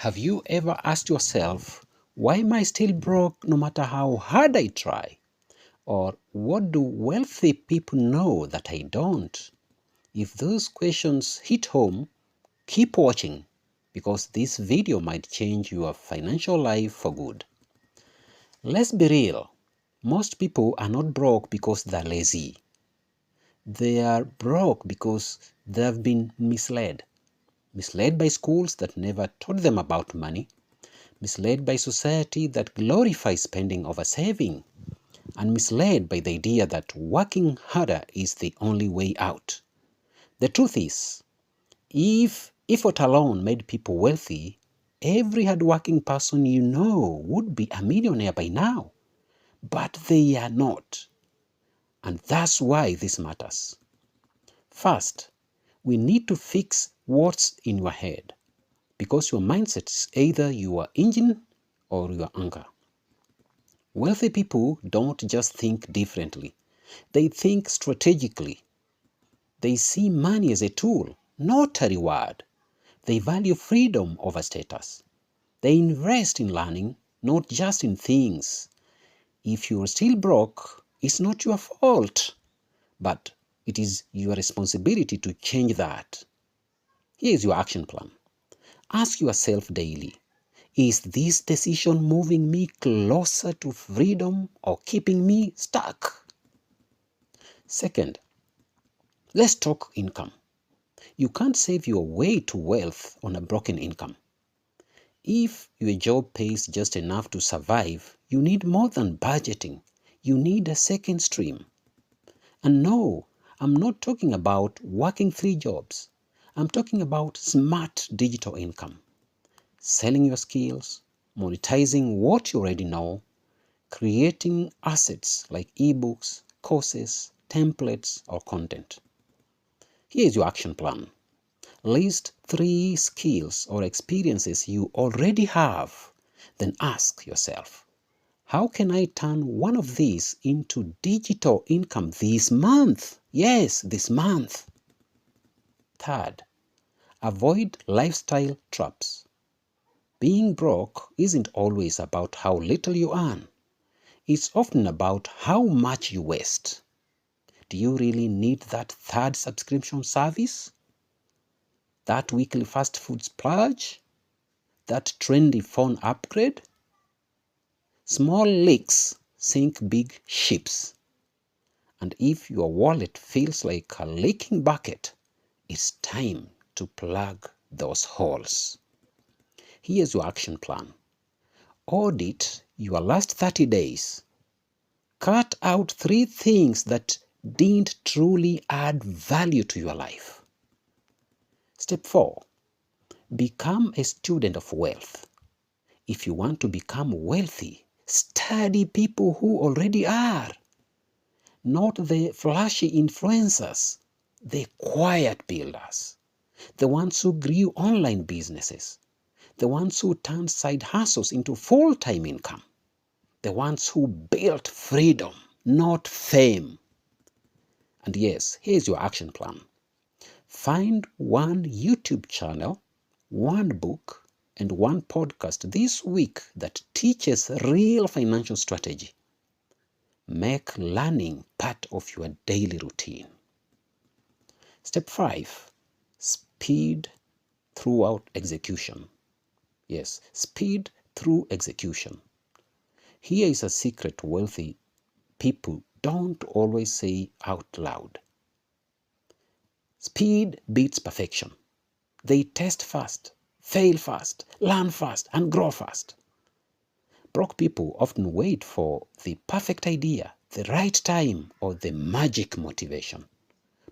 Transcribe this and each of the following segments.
Have you ever asked yourself, why am I still broke no matter how hard I try? Or what do wealthy people know that I don't? If those questions hit home, keep watching because this video might change your financial life for good. Let's be real. Most people are not broke because they're lazy. They are broke because they've been misled. Misled by schools that never taught them about money, misled by society that glorifies spending over saving, and misled by the idea that working harder is the only way out. The truth is, if effort alone made people wealthy, every hardworking person you know would be a millionaire by now. But they are not. And that's why this matters. First, we need to fix what's in your head, because your mindset is either your engine or your anchor. Wealthy people don't just think differently, they think strategically. They see money as a tool, not a reward. They value freedom over status. They invest in learning, not just in things. If you're still broke, it's not your fault, but it is your responsibility to change that. Here's your action plan. Ask yourself daily, is this decision moving me closer to freedom or keeping me stuck? Second, let's talk income. You can't save your way to wealth on a broken income. If your job pays just enough to survive, you need more than budgeting. You need a second stream. And no, I'm not talking about working 3 jobs. I'm talking about smart digital income. Selling your skills, monetizing what you already know, creating assets like ebooks, courses, templates, or content. Here's your action plan. List 3 skills or experiences you already have. Then ask yourself, how can I turn one of these into digital income this month? Yes, this month. Third, avoid lifestyle traps. Being broke isn't always about how little you earn. It's often about how much you waste. Do you really need that third subscription service? That weekly fast food splurge? That trendy phone upgrade? Small leaks sink big ships. And if your wallet feels like a leaking bucket, it's time to plug those holes. Here's your action plan. Audit your last 30 days. Cut out 3 things that didn't truly add value to your life. Step 4. Become a student of wealth. If you want to become wealthy, study people who already are. Not the flashy influencers, the quiet builders, the ones who grew online businesses, the ones who turned side hustles into full-time income, the ones who built freedom, not fame. And yes, here's your action plan. Find one YouTube channel, one book, and one podcast this week that teaches real financial strategy. Make learning part of your daily routine. Step 5. Speed throughout execution. Yes, speed through execution. Here is a secret wealthy people don't always say out loud. Speed beats perfection. They test fast, fail fast, learn fast, and grow fast. Broke people often wait for the perfect idea, the right time, or the magic motivation.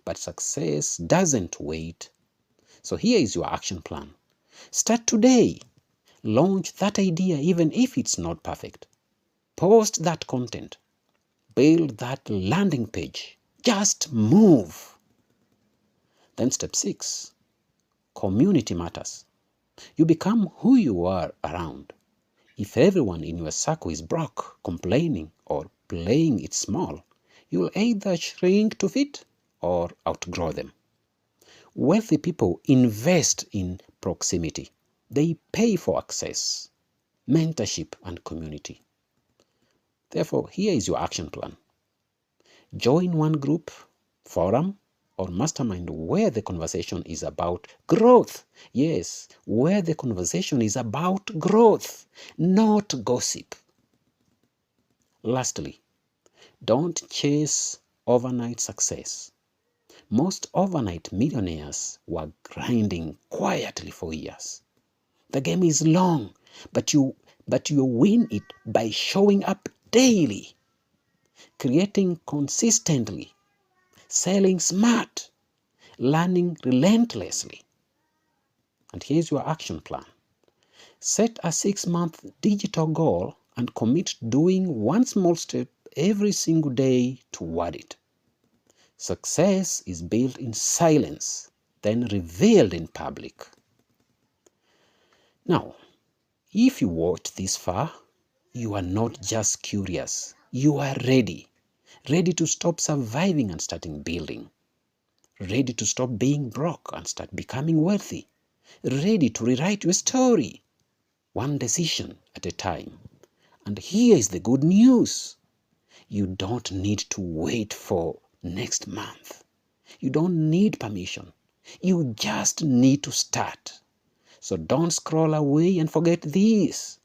But success doesn't wait. So here is your action plan. Start today. Launch that idea even if it's not perfect. Post that content. Build that landing page. Just move. Then step 6. Community matters. You become who you are around. If everyone in your circle is broke, complaining, or playing it small, you'll either shrink to fit or outgrow them. Wealthy people invest in proximity. They pay for access, mentorship, and community. Therefore, here is your action plan. Join one group, forum, or mastermind where the conversation is about growth. Yes, where the conversation is about growth, not gossip. Lastly, don't chase overnight success. Most overnight millionaires were grinding quietly for years. The game is long, but you win it by showing up daily, creating consistently, selling smart, learning relentlessly. And here's your action plan. Set a 6-month digital goal and commit to doing one small step every single day toward it. Success is built in silence, then revealed in public. Now, if you watched this far, you are not just curious, you are ready. Ready to stop surviving and starting building. Ready to stop being broke and start becoming wealthy. Ready to rewrite your story, one decision at a time. And here is the good news. You don't need to wait for next month. You don't need permission. You just need to start. So don't scroll away and forget this.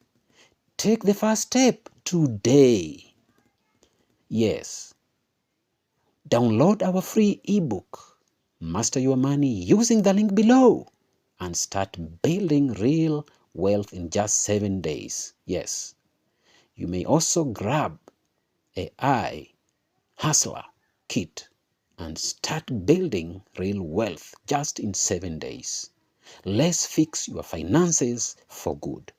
Take the first step today. Yes. Download our free ebook, Master Your Money, using the link below and start building real wealth in just 7 days. Yes. You may also grab a Hustler Kit and start building real wealth just in 7 days. Let's fix your finances for good.